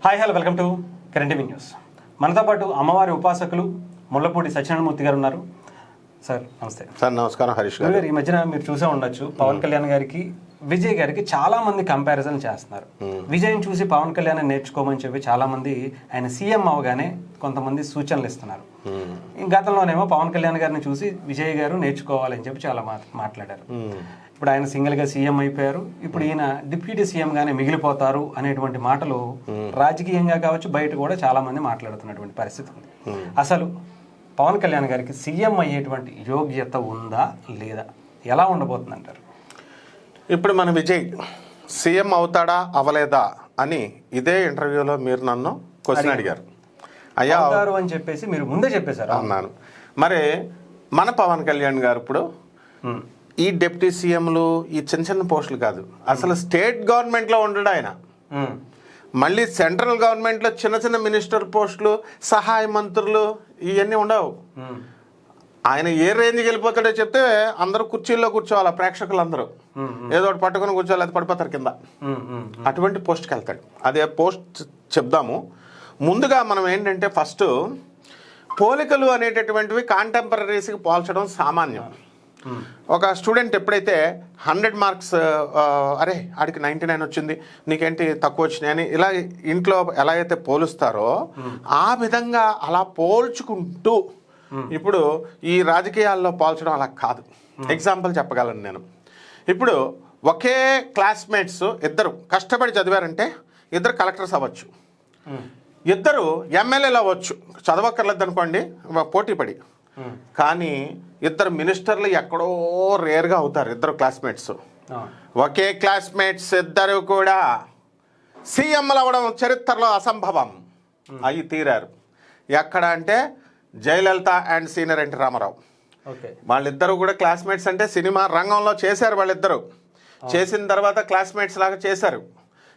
Hi hello welcome to current TV news. మనతో పాటు అమ్మవారి ఉపాసకులు ముళ్ళపూడి సత్యనారాయణమూర్తి గారు ఉన్నారు. సార్ నమస్తే. సార్ నమస్కారం. హరీష్ గారు, ఈ మధ్యన మీరు చూసే ఉండొచ్చు, పవన్ కళ్యాణ్ గారికి విజయ్ గారికి చాలా మంది కంపారిజన్ చేస్తున్నారు. విజయ్ని చూసి పవన్ కళ్యాణ్ నేర్చుకోమని చెప్పి చాలా మంది ఆయన సీఎం అవగానే కొంతమంది సూచనలు ఇస్తున్నారు. గతంలోనేమో పవన్ కళ్యాణ్ గారిని చూసి విజయ్ గారు నేర్చుకోవాలని చెప్పి చాలా మాట్లాడారు. ఇప్పుడు ఆయన సింగిల్ గా సీఎం అయిపోయారు, ఇప్పుడు ఈయన డిప్యూటీ సీఎం గానే మిగిలిపోతారు అనేటువంటి మాటలు రాజకీయంగా కావచ్చు బయట కూడా చాలా మంది మాట్లాడుతున్నటువంటి పరిస్థితి ఉంది. అసలు పవన్ కళ్యాణ్ గారికి సీఎం అయ్యేటువంటి యోగ్యత ఉందా లేదా, ఎలా ఉండబోతుంది అంటారు? ఇప్పుడు మన విజయ్ సీఎం అవుతాడా అవలేదా అని ఇదే ఇంటర్వ్యూలో మీరు నన్ను క్వశ్చన్ అడిగారు. అయ్యా అని చెప్పేసి మీరు ముందే చెప్పేశారు అన్నాను. మరి మన పవన్ కళ్యాణ్ గారు ఇప్పుడు ఈ డిప్యూటీ సీఎంలు ఈ చిన్న చిన్న పోస్టులు కాదు, అసలు స్టేట్ గవర్నమెంట్లో ఉండడు ఆయన. మళ్ళీ సెంట్రల్ గవర్నమెంట్లో చిన్న చిన్న మినిస్టర్ పోస్టులు, సహాయ మంత్రులు ఇవన్నీ ఉండవు. ఆయన ఏ రేంజ్కి వెళ్ళిపోతాడో చెప్తే అందరూ కుర్చీల్లో కూర్చోవాలి, ప్రేక్షకులందరూ ఏదో ఒకటి పట్టుకొని కూర్చోవాలి, అది పడిపోతారు కింద. అటువంటి పోస్ట్కి వెళ్తాడు. అదే పోస్ట్ చెప్దాము. ముందుగా మనం ఏంటంటే ఫస్ట్ పోలికలు అనేటటువంటివి కాంటెంపరీస్కి పోల్చడం సామాన్యం. ఒక స్టూడెంట్ ఎప్పుడైతే 100 మార్క్స్ అరే ఆడికి 99 వచ్చింది, నీకేంటి తక్కువ వచ్చినాయి అని ఇలా ఇంట్లో ఎలా అయితే పోలుస్తారో ఆ విధంగా అలా పోల్చుకుంటూ ఇప్పుడు ఈ రాజకీయాల్లో పోల్చడం అలా కాదు. ఎగ్జాంపుల్ చెప్పగలను నేను. ఇప్పుడు ఒకే క్లాస్మేట్స్ ఇద్దరు కష్టపడి చదివారంటే ఇద్దరు కలెక్టర్స్ అవ్వచ్చు, ఇద్దరు ఎమ్మెల్యేలు అవ్వచ్చు, చదవక్కర్లేదు అనుకోండి పోటీ పడి. కానీ ఇద్దరు మినిస్టర్లు ఎక్కడో రేర్గా అవుతారు. ఇద్దరు క్లాస్మేట్స్, ఒకే క్లాస్మేట్స్ ఇద్దరు కూడా సీఎంలు అవ్వడం చరిత్రలో అసంభవం. అవి తీరారు. ఎక్కడ అంటే Jayalalitha and senior NT Rama Rao. వాళ్ళిద్దరూ కూడా క్లాస్మేట్స్ అంటే సినిమా రంగంలో చేశారు. వాళ్ళిద్దరూ చేసిన తర్వాత క్లాస్మేట్స్ లాగా చేశారు.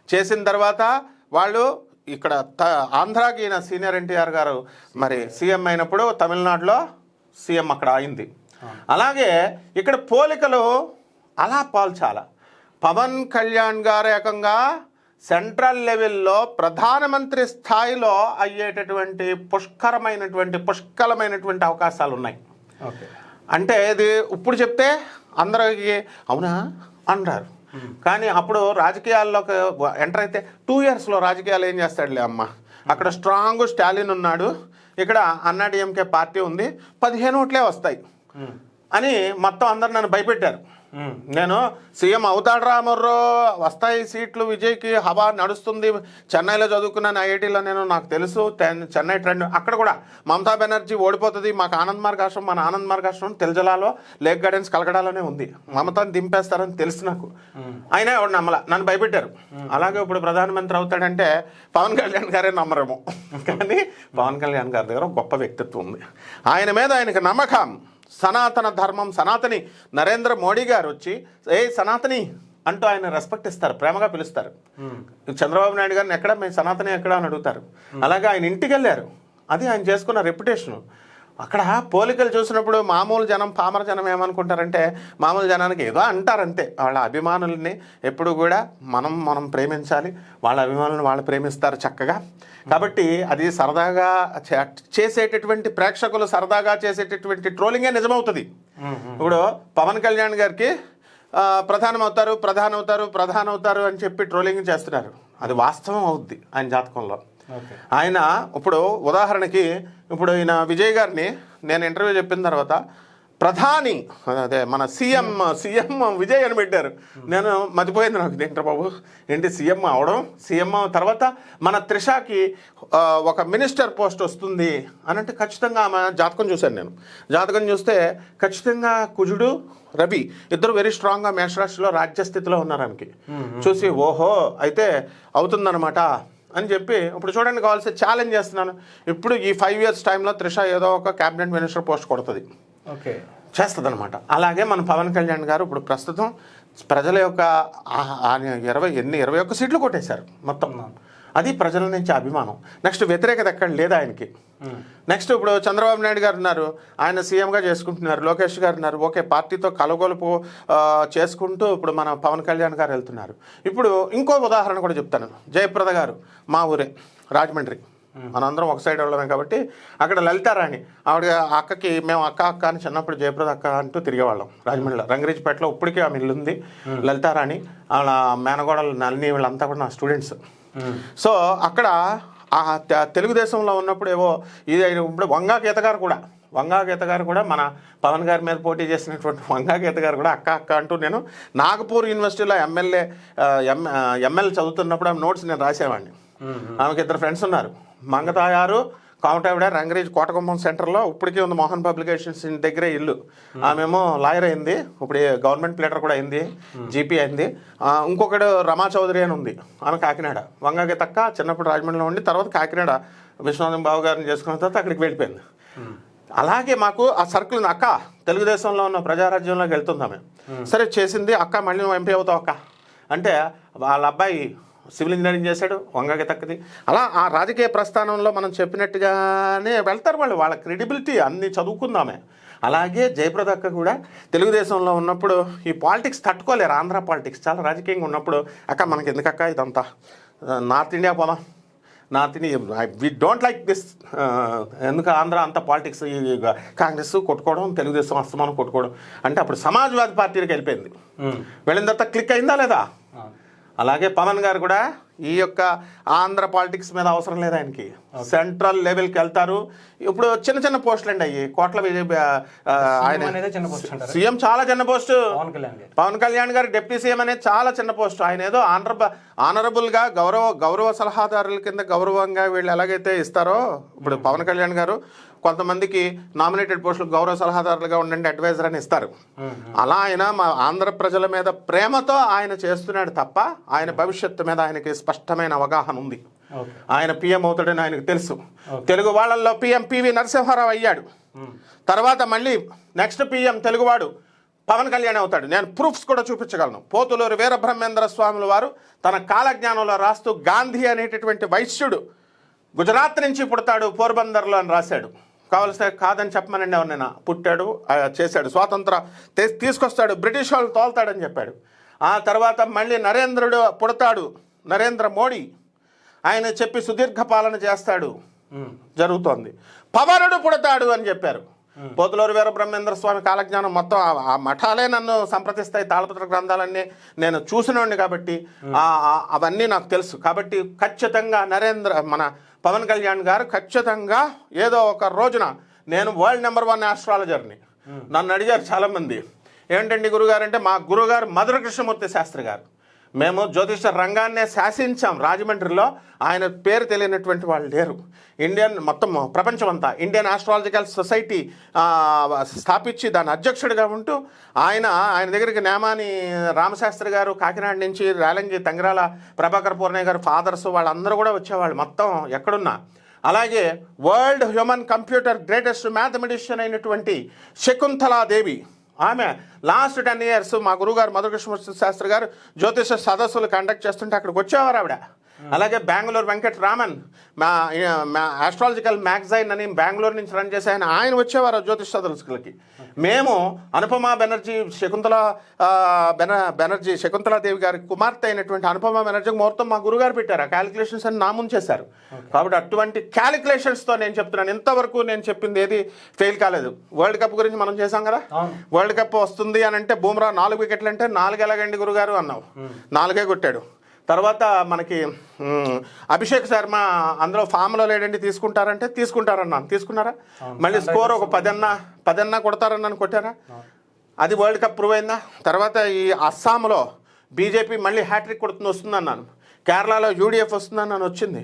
చేసిన తర్వాత వాళ్ళు ఇక్కడ ఆంధ్రాకి ఈయన సీనియర్ ఎన్టీఆర్ గారు మరి సీఎం అయినప్పుడు తమిళనాడులో సీఎం అక్కడ అయింది. అలాగే ఇక్కడ పోలికలు అలా పోల్చాల. పవన్ కళ్యాణ్ గారు ఏకంగా సెంట్రల్ లెవెల్లో ప్రధానమంత్రి స్థాయిలో అయ్యేటటువంటి పుష్కలమైనటువంటి అవకాశాలు ఉన్నాయి. అంటే ఇది ఇప్పుడు చెప్తే అందరికి అవునా అంటారు. కానీ అప్పుడు రాజకీయాల్లోకి ఎంటర్ అయితే 2 yearsలో రాజకీయాలు ఏం చేస్తాడులే అమ్మ, అక్కడ స్ట్రాంగ్ స్టాలిన్ ఉన్నాడు, ఇక్కడ అన్నాడీఎంకే పార్టీ ఉంది, 15 ఓట్లే వస్తాయి అని మొత్తం అందరు నన్ను భయపెట్టారు. నేను సీఎం అవుతాడు రామర్రో, వస్తాయి సీట్లు, విజయ్కి హవా నడుస్తుంది. చెన్నైలో చదువుకున్నాను, ఐఐటీలో నేను, నాకు తెలుసు చెన్నై ట్రెండ్. అక్కడ కూడా మమతా బెనర్జీ ఓడిపోతుంది, మాకు ఆనంద్ మార్గ్ ఆశ్రమం, మన ఆనంద్ మార్గ్ ఆశ్రమం తెల్జలాలో, లేక్ గార్డెన్స్ కలకడాలోనే ఉంది, మమతాని దింపేస్తారని తెలుసు నాకు. అయినా ఎవడు నమ్మలా, నన్ను భయపెట్టారు. అలాగే ఇప్పుడు ప్రధానమంత్రి అవుతాడంటే పవన్ కళ్యాణ్ గారే నమ్మరేమో, కానీ పవన్ కళ్యాణ్ గారి దగ్గర గొప్ప వ్యక్తిత్వం ఉంది. ఆయన మీద ఆయనకు నమ్మకం. సనాతన ధర్మం, సనాతని నరేంద్ర మోడీ గారు వచ్చి ఏ సనాతని అంటూ ఆయన రెస్పెక్ట్ ఇస్తారు, ప్రేమగా పిలుస్తారు. చంద్రబాబు నాయుడు గారిని ఎక్కడ మీ సనాతని ఎక్కడ అని అడుగుతారు. అలాగే ఆయన ఇంటికి వెళ్ళారు. అది ఆయన చేసుకున్న రెప్యుటేషను. అక్కడ పోలికలు చూసినప్పుడు మామూలు జనం, పామర జనం ఏమనుకుంటారంటే మామూలు జనానికి ఏదో అంటారంతే. వాళ్ళ అభిమానుల్ని ఎప్పుడు కూడా మనం ప్రేమించాలి, వాళ్ళ అభిమానులను వాళ్ళు ప్రేమిస్తారు చక్కగా. కాబట్టి అది సరదాగా చేసేటటువంటి ప్రేక్షకులు సరదాగా చేసేటటువంటి ట్రోలింగే నిజమవుతుంది. ఇప్పుడు పవన్ కళ్యాణ్ గారికి ప్రధాని అవుతారు అని చెప్పి ట్రోలింగ్ చేస్తున్నారు. అది వాస్తవం అవుద్ది ఆయన జాతకంలో. ఆయన ఇప్పుడు ఉదాహరణకి ఇప్పుడు ఈయన విజయ్ గారిని నేను ఇంటర్వ్యూ చెప్పిన తర్వాత ప్రధాని అదే మన సీఎం విజయ్ అని పెట్టారు. నేను మర్చిపోయింది, నాకు ఏంటి బాబు ఏంటి సీఎం అవడం, సీఎం తర్వాత మన త్రిషాకి ఒక మినిస్టర్ పోస్ట్ వస్తుంది అని అంటే ఖచ్చితంగా ఆమె జాతకం చూశాను. నేను జాతకం చూస్తే ఖచ్చితంగా కుజుడు రవి ఇద్దరు వెరీ స్ట్రాంగ్గా మేషరాశిలో రాజ్యస్థితిలో ఉన్నారు. ఆమెకి చూసి ఓహో అయితే అవుతుందన్నమాట అని చెప్పి ఇప్పుడు చూడండి, కావాల్సి ఛాలెంజ్ చేస్తున్నాను. ఇప్పుడు ఈ 5 years టైంలో త్రిష ఏదో ఒక క్యాబినెట్ మినిస్టర్ పోస్ట్ కొడుతుంది, చేస్తుంది అనమాట. అలాగే మన పవన్ కళ్యాణ్ గారు ఇప్పుడు ప్రస్తుతం ప్రజల యొక్క 21 సీట్లు కొట్టేశారు మొత్తం. అది ప్రజల నుంచి అభిమానం. నెక్స్ట్ వ్యతిరేకత ఎక్కడ లేదు ఆయనకి. నెక్స్ట్ ఇప్పుడు చంద్రబాబు నాయుడు గారు ఉన్నారు, ఆయన సీఎంగా చేసుకుంటున్నారు. లోకేష్ గారు ఉన్నారు, ఓకే పార్టీతో కలగొలుపు చేసుకుంటూ ఇప్పుడు మన పవన్ కళ్యాణ్ గారు వెళ్తున్నారు. ఇప్పుడు ఇంకో ఉదాహరణ కూడా చెప్తాను. జయప్రద గారు మా ఊరే, రాజమండ్రి, మనందరం ఒక సైడ్ వాళ్ళమే కాబట్టి అక్కడ లలితారాణి ఆవిడ అక్కకి మేము అక్క అని చిన్నప్పుడు జయప్రద అక్క అంటూ తిరిగేవాళ్ళం రాజమండ్రిలో. రంగరీజ్పేటలో ఇప్పటికీ ఆమె ఇల్లు ఉంది, లలితారాణి. వాళ్ళ మేనగోడలు నల్ని వీళ్ళంతా కూడా నా స్టూడెంట్స్. సో అక్కడ తెలుగుదేశంలో ఉన్నప్పుడు ఏవో ఇది ఇప్పుడు వంగా గీత గారు కూడా మన పవన్ గారి మీద పోటీ చేసినటువంటి వంగా గీత గారు కూడా అక్క అంటూ నేను నాగపూర్ యూనివర్సిటీలో ఎంఎల్ చదువుతున్నప్పుడు ఆమె నోట్స్ నేను రాసేవాడిని. ఆమెకి 2 ఫ్రెండ్స్ ఉన్నారు, మంగతాయారు కామటావిడ, రంగరీజ్ కోటగుమ్మం సెంటర్లో ఇప్పటికీ ఉంది మోహన్ పబ్లికేషన్స్ దగ్గరే ఇల్లు. ఆమెమో లాయర్ అయింది, ఇప్పుడు గవర్నమెంట్ ప్లేటర్ కూడా అయింది, జీపీ అయింది. ఇంకొకడు రమా చౌదరి అని ఉంది, ఆమె కాకినాడ. వంగా గీతక్క చిన్నప్పుడు రాజమండ్రిలో ఉండి తర్వాత కాకినాడ విశ్వనాథం బాబు గారిని చేసుకున్న తర్వాత అక్కడికి వెళ్ళిపోయింది. అలాగే మాకు ఆ సర్కిల్ అక్క తెలుగుదేశంలో ఉన్న ప్రజారాజ్యంలోకి వెళ్తుందామె. సరే చేసింది అక్క, మళ్ళీ నువ్వు ఎంపీ అవుతావు అక్క అంటే వాళ్ళ అబ్బాయి సివిల్ ఇంజనీరింగ్ చేశాడు, వంగకి తక్కది. అలా ఆ రాజకీయ ప్రస్థానంలో మనం చెప్పినట్టుగానే వెళ్తారు వాళ్ళు, వాళ్ళ క్రెడిబిలిటీ అన్నీ చదువుకుందామే. అలాగే జయప్రద అక్క కూడా తెలుగుదేశంలో ఉన్నప్పుడు ఈ పాలిటిక్స్ తట్టుకోలేరు, ఆంధ్ర పాలిటిక్స్ చాలా రాజకీయంగా ఉన్నప్పుడు అక్క మనకి ఎందుకక్క ఇదంతా, నార్త్ ఇండియా పోదాం, North India we don't like this, ఎందుకు ఆంధ్ర అంత పాలిటిక్స్, ఈ కాంగ్రెస్ కొట్టుకోవడం, తెలుగుదేశం అస్తమానం కొట్టుకోవడం అంటే అప్పుడు సమాజ్వాదీ పార్టీకి వెళ్ళిపోయింది. వెళ్ళిన తర్వాత క్లిక్ అయిందా లేదా? అలాగే పవన్ గారు కూడా ఈ యొక్క ఆంధ్ర పాలిటిక్స్ మీద అవసరం లేదు ఆయనకి, సెంట్రల్ లెవెల్కి వెళ్తారు. ఇప్పుడు చిన్న పోస్టులు అండి అయ్యి, కోట్ల ఆయన సీఎం చాలా చిన్న పోస్టు, పవన్ కళ్యాణ్ గారు డిప్యూటీ సీఎం అనేది చాలా చిన్న పోస్టు. ఆయన ఏదో ఆనరబుల్గా గౌరవ సలహాదారుల కింద గౌరవంగా వీళ్ళు ఎలాగైతే ఇస్తారో, ఇప్పుడు పవన్ కళ్యాణ్ గారు కొంతమందికి నామినేటెడ్ పోస్టులు గౌరవ సలహాదారులుగా ఉండండి అడ్వైజర్ అని ఇస్తారు. అలా ఆయన మా ఆంధ్ర ప్రజల మీద ప్రేమతో ఆయన చేస్తున్నాడు తప్ప ఆయన భవిష్యత్తు మీద ఆయనకి స్పష్టమైన అవగాహన ఉంది. ఆయన పిఎం అవుతాడని ఆయనకు తెలుసు. తెలుగు వాళ్ళల్లో పిఎం పివి నరసింహారావు అయ్యాడు, తర్వాత మళ్ళీ నెక్స్ట్ పిఎం తెలుగువాడు పవన్ కళ్యాణ్ అవుతాడు. నేను ప్రూఫ్స్ కూడా చూపించగలను. పోతులూరు వీరబ్రహ్మేంద్ర స్వాముల వారు తన కాలజ్ఞానంలో రాస్తూ గాంధీ అనేటటువంటి వైశ్యుడు గుజరాత్ నుంచి పుడతాడు పోర్బందర్లో అని రాశాడు. కావలసిన కాదని చెప్పమనండి ఎవరినైనా, పుట్టాడు, చేశాడు, స్వాతంత్ర తీసుకొస్తాడు, బ్రిటిష్ వాళ్ళు తోలుతాడని చెప్పాడు. ఆ తర్వాత మళ్ళీ నరేంద్రుడు పుడతాడు, నరేంద్ర మోడీ, ఆయన చెప్పి సుదీర్ఘ పాలన చేస్తాడు, జరుగుతోంది. పవనుడు పుడతాడు అని చెప్పారు. పోతులూరు వీరబ్రహ్మేంద్ర స్వామి కాలజ్ఞానం మొత్తం ఆ మఠాలే నన్ను సంప్రదిస్తాయి, తాళపత్ర గ్రంథాలన్నీ నేను చూసినోండి కాబట్టి అవన్నీ నాకు తెలుసు. కాబట్టి ఖచ్చితంగా మన పవన్ కళ్యాణ్ గారు ఖచ్చితంగా ఏదో ఒక రోజున, నేను వరల్డ్ నెంబర్ 1 ఆస్ట్రాలజర్ని, నన్ను అడిగారు చాలామంది ఏంటండి గురుగారు అంటే, మా గురుగారు మధుర కృష్ణమూర్తి శాస్త్రి గారు, మేము జ్యోతిష రంగాన్నే శాసించాం రాజమండ్రిలో, ఆయన పేరు తెలియనటువంటి వాళ్ళు లేరు. ఇండియన్ మొత్తం ప్రపంచం అంతా ఇండియన్ ఆస్ట్రాలజికల్ సొసైటీ స్థాపించి దాని అధ్యక్షుడిగా ఉంటూ ఆయన దగ్గరికి నేమాని రామశాస్త్రి గారు కాకినాడ నుంచి, రేలంగి తంగిరాల ప్రభాకర్ పూర్ణయ్య గారు ఫాదర్స్ వాళ్ళందరూ కూడా వచ్చేవాళ్ళు మొత్తం ఎక్కడున్నా. అలాగే world human computer greatest mathematician అయినటువంటి శకుంతలాదేవి, ఆమె లాస్ట్ 10 years మా గురుగారు మధుకృష్ణ శాస్త్రి గారు జ్యోతిష సదస్సులు కండక్ట్ చేస్తుంటే అక్కడికి వచ్చేవారు ఆవిడ. అలాగే బెంగళూరు వెంకట రామన్ మా ఆస్ట్రాలజికల్ మ్యాగజైన్ అని బెంగళూరు నుంచి రన్ చేసే ఆయన వచ్చేవారు జ్యోతిష సదస్సులకి. మేము అనుపమ బెనర్జీ శకుంతలాదేవి గారి కుమార్తె అయినటువంటి అనుపమ బెనర్జీకి ముహూర్తం మా గురుగారు పెట్టారు. ఆ క్యాలిక్యులేషన్స్ అని నా ముందు చేశారు. కాబట్టి అటువంటి క్యాలిక్యులేషన్స్తో నేను చెప్తున్నాను, ఇంతవరకు నేను చెప్పింది ఏది ఫెయిల్ కాలేదు. వరల్డ్ కప్ గురించి మనం చేసాం కదా, వరల్డ్ కప్ వస్తుంది అని అంటే బూమ్రా 4 వికెట్లు అంటే 4 ఎలాగండి గురుగారు అన్నావు, 4 కొట్టాడు. తర్వాత మనకి అభిషేక్ శర్మ అందులో ఫామ్లో లేడండి తీసుకుంటారంటే తీసుకుంటారన్నాను, తీసుకున్నారా? మళ్ళీ స్కోర్ ఒక 10 కొడతారన్నాను, కొట్టారా? అది వరల్డ్ కప్ ప్రూవ్ అయిందా? తర్వాత ఈ అస్సాంలో బీజేపీ మళ్ళీ హ్యాట్రిక్ వస్తుందన్నాను, కేరళలో యూడిఎఫ్ వస్తుందన్నాను, వచ్చింది.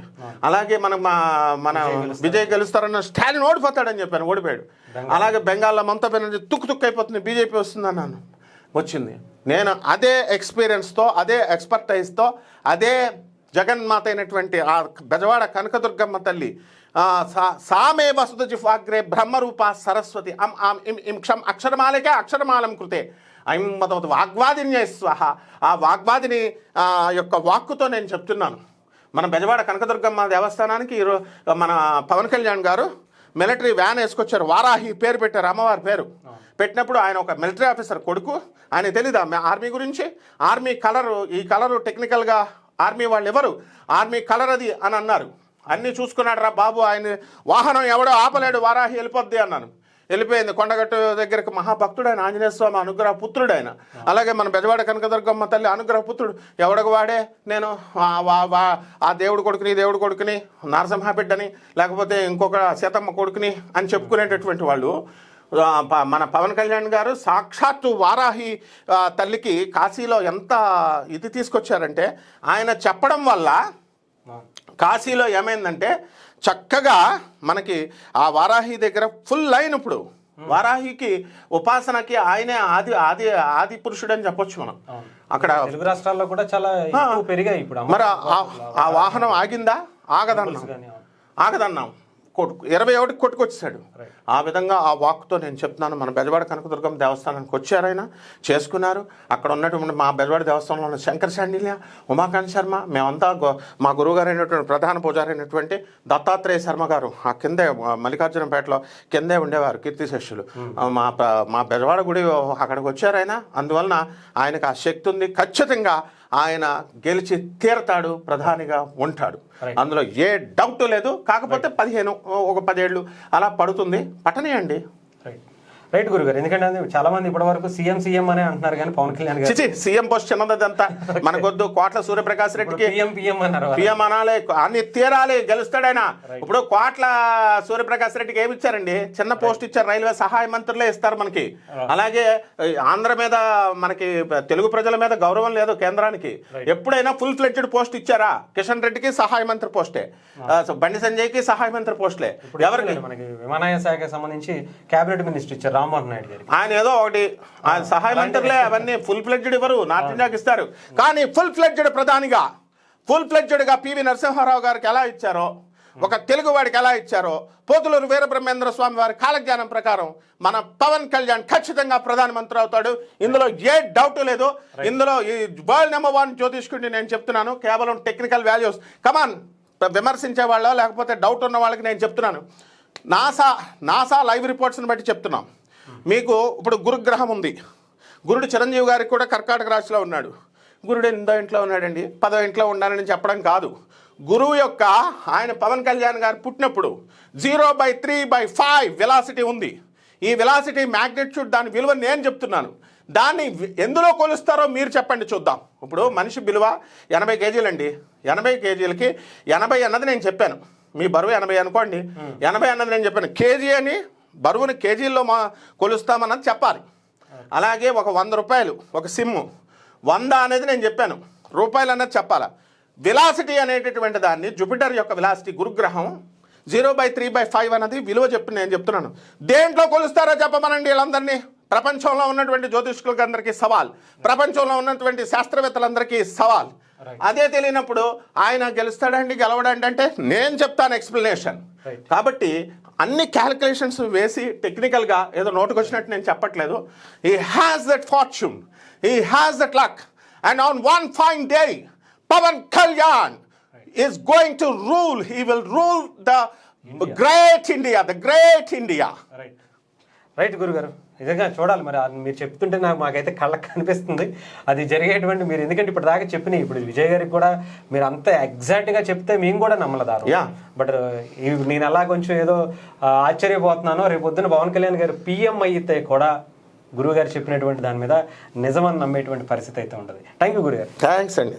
అలాగే మన విజయ్ గెలుస్తారన్న, స్టాలిన్ ఓడిపోతాడని చెప్పాను, ఓడిపోయాడు. అలాగే బెంగాల్లో మమతా బెనర్జీ తుక్కు అయిపోతుంది, బీజేపీ వస్తుందన్నాను, వచ్చింది. నేను అదే ఎక్స్పీరియన్స్తో, అదే ఎక్స్పర్టైజ్తో, అదే జగన్మాత అయినటువంటి ఆ బెజవాడ కనకదుర్గమ్మ తల్లి సామే వసుధ జిహ్వాగ్రే బ్రహ్మరూప సరస్వతి అక్షరమాలకే అక్షరమాలం కృతే ఐం మత వాగ్వాదిన్యై స్వహ, ఆ వాగ్వాదిని యొక్క వాక్కుతో నేను చెప్తున్నాను. మన బెజవాడ కనకదుర్గమ్మ దేవస్థానానికి మన పవన్ కళ్యాణ్ గారు మిలిటరీ వ్యాన్ వేసుకొచ్చారు, వారాహి పేరు పెట్టారు, అమ్మవారి పేరు పెట్టినప్పుడు ఆయన ఒక మిలిటరీ ఆఫీసర్ కొడుకు, ఆయన తెలీదా ఆర్మీ గురించి? ఆర్మీ కలరు, ఈ కలరు టెక్నికల్గా ఆర్మీ వాళ్ళు ఎవరు, ఆర్మీ కలర్ అది అని అన్నారు. అన్నీ చూసుకున్నాడు రా బాబు, ఆయన వాహనం ఎవడో ఆపలేడు, వారాహి వెళ్ళిపోద్ది అన్నాను. వెళ్ళిపోయింది. కొండగట్టు దగ్గరకు మహాభక్తుడు ఆయన, ఆంజనేయ స్వామి అనుగ్రహ పుత్రుడు ఆయన. అలాగే మన బెజవాడ కనకదుర్గమ్మ తల్లి అనుగ్రహ పుత్రుడు. ఎవడకు వాడే నేను ఆ దేవుడు కొడుకుని, దేవుడు కొడుకుని, నరసింహ బిడ్డని, లేకపోతే ఇంకొక సీతమ్మ కొడుకుని అని చెప్పుకునేటటువంటి వాళ్ళు. మన పవన్ కళ్యాణ్ గారు సాక్షాత్తు వారాహి తల్లికి కాశీలో ఎంత ఇది తీసుకొచ్చారంటే, ఆయన చెప్పడం వల్ల కాశీలో ఏమైందంటే చక్కగా మనకి ఆ వారాహి దగ్గర ఫుల్ లైన్. ఇప్పుడు వారాహికి ఉపాసనకి ఆయనే ఆది పురుషుడు అని చెప్పొచ్చు మనం. అక్కడ తెలుగు రాష్ట్రాల్లో కూడా చాలా పెరిగాయి ఇప్పుడు. మరి ఆ వాహనం ఆగిందా? ఆగదన్నాం. 21కి కొట్టుకొచ్చాడు. ఆ విధంగా ఆ వాక్తో నేను చెప్తున్నాను, మన బెజవాడ కనకదుర్గం దేవస్థానానికి వచ్చారైనా, చేసుకున్నారు. అక్కడ ఉన్నటువంటి మా బెజవాడ దేవస్థానంలో ఉన్న శంకర్ శాండిల్య, ఉమాకాంత్ శర్మ, మేమంతా మా గురువుగారు అయినటువంటి ప్రధాన పూజారి అయినటువంటి దత్తాత్రేయ శర్మ గారు ఆ కిందే మల్లికార్జునపేటలో కిందే ఉండేవారు, కీర్తిశేషులు. మా బెజవాడ గుడి అక్కడికి వచ్చారైనా. అందువలన ఆయనకు ఆ శక్తి ఉంది. ఖచ్చితంగా ఆయన గెలిచి తీరతాడు, ప్రధానిగా ఉంటాడు. అందులో ఏ డౌట్ లేదు. కాకపోతే 10 ఏళ్ళు అలా పడుతుంది, పట్టనేయండి. రైట్ గురుగారు. ఎందుకంటే చాలా మంది ఇప్పటి వరకు సీఎం అనే అంటున్నారు, కానీ పవన్ కళ్యాణ్ గారు సీఎం పోస్ట్ చిన్నదంతా మనకొద్దు. కోట్ల సూర్యప్రకాష్ రెడ్డికి పిఎం అనాలి, అన్ని తీరాలి, గెలుస్తాడైనా. ఇప్పుడు కోట్ల సూర్యప్రకాష్ రెడ్డికి ఏమి ఇచ్చారండి? చిన్న పోస్ట్ ఇచ్చారు, రైల్వే సహాయ మంత్రులే ఇస్తారు మనకి. అలాగే ఆంధ్ర మీద, మనకి తెలుగు ప్రజల మీద గౌరవం లేదు కేంద్రానికి. ఎప్పుడైనా ఫుల్ ఫ్లెడ్జ్డ్ పోస్ట్ ఇచ్చారా? కిషన్ రెడ్డికి సహాయ మంత్రి పోస్టే, బండి సంజయ్కి సహాయ మంత్రి పోస్టులే. ఎవరికి? మనకి విమానయాన శాఖకి సంబంధించి కేబినెట్ మినిస్టర్ ఇచ్చారు రామ్మోహన్ నాయుడు గారు. ఆయన ఏదో ఒకటి, ఆయన సహాయ మంత్రులే. అవన్నీ ఫుల్ ఫ్లెడ్జ్డ్ ఇవ్వరు, నార్త్ ఇండియాకి ఇస్తారు. కానీ ఫుల్ ఫ్లెడ్జ్డ్ ప్రధానిగా, ఫుల్ ఫ్లెడ్జ్డ్గా పివి నరసింహారావు గారికి ఎలా ఇచ్చారో, ఒక తెలుగువాడికి ఎలా ఇచ్చారో, పోతులూరు వీరబ్రహ్మేంద్ర స్వామి వారి కాలజ్ఞానం ప్రకారం మన పవన్ కళ్యాణ్ ఖచ్చితంగా ప్రధానమంత్రి అవుతాడు. ఇందులో ఏ డౌట్ లేదు. ఇందులో ఈ వరల్డ్ నెంబర్ 1 జ్యోతిష్కుడిని నేను చెప్తున్నాను. కేవలం టెక్నికల్ వాల్యూస్ కమాన్ విమర్శించే వాళ్ళ, లేకపోతే డౌట్ ఉన్న వాళ్ళకి నేను చెప్తున్నాను. నాసా లైవ్ రిపోర్ట్స్ని బట్టి చెప్తున్నాం మీకు. ఇప్పుడు గురుగ్రహం ఉంది. గురుడు చిరంజీవి గారికి కూడా కర్కాటక రాశిలో ఉన్నాడు. గురుడు 8వ ఇంట్లో ఉన్నాడండి. 10వ ఇంట్లో ఉండాలని చెప్పడం కాదు. గురువు యొక్క, ఆయన పవన్ కళ్యాణ్ గారు పుట్టినప్పుడు 0/3/5 వెలాసిటీ ఉంది. ఈ వెలాసిటీ మ్యాగ్నిట్యూడ్, దాని విలువ నేను చెప్తున్నాను. దాన్ని ఎందులో కొలుస్తారో మీరు చెప్పండి చూద్దాం. ఇప్పుడు మనిషి విలువ 80 కేజీలండి. 80 కేజీలకి 80 అన్నది నేను చెప్పాను. మీ బరువు 80 అనుకోండి. 80 అన్నది నేను చెప్పాను. కేజీ అని బరువుని కేజీల్లో కొలుస్తామన్నది చెప్పాలి. అలాగే ఒక 100 రూపాయలు ఒక సిమ్ము 100 అనేది నేను చెప్పాను, రూపాయలు అన్నది చెప్పాలా. వెలాసిటీ అనేటటువంటి దాన్ని, జూపిటర్ యొక్క వెలాసిటీ, గురుగ్రహం 0/3/5 అన్నది విలువ నేను చెప్తున్నాను. దేంట్లో కొలుస్తారో చెప్పమనండి వీళ్ళందరినీ. ప్రపంచంలో ఉన్నటువంటి జ్యోతిష్కులకి అందరికీ సవాల్, ప్రపంచంలో ఉన్నటువంటి శాస్త్రవేత్తలందరికీ సవాల్. అదే తెలియనప్పుడు ఆయన గెలుస్తాడండి, గెలవడండి అంటే నేను చెప్తాను ఎక్స్ప్లెనేషన్. కాబట్టి అన్ని క్యాలిక్యులేషన్స్ వేసి టెక్నికల్గా ఏదో నోటుకు వచ్చినట్టు నేను చెప్పట్లేదు. He has that fortune, he has that luck, and on one fine day Pawan Kalyan is going to rule. He will rule the great India, the great India. Right గురుగారు. నిజంగా చూడాలి మరి. మీరు చెప్తుంటే మాకైతే కళ్ళకి కనిపిస్తుంది అది జరిగేటువంటి. మీరు ఎందుకంటే ఇప్పుడు దాకా చెప్పినాయి, ఇప్పుడు విజయ్ గారికి కూడా మీరు అంత ఎగ్జాక్ట్గా చెప్తే మేము కూడా నమ్మలేదారు. బట్ నేను అలా కొంచెం ఏదో ఆశ్చర్యపోతున్నాను. రేపు పొద్దున పవన్ కళ్యాణ్ గారు పిఎం అయితే కూడా గురువు గారు చెప్పినటువంటి దాని మీద నిజమని నమ్మేటువంటి పరిస్థితి అయితే ఉంటుంది. థ్యాంక్ యూ గురుగారు. థ్యాంక్స్ అండి.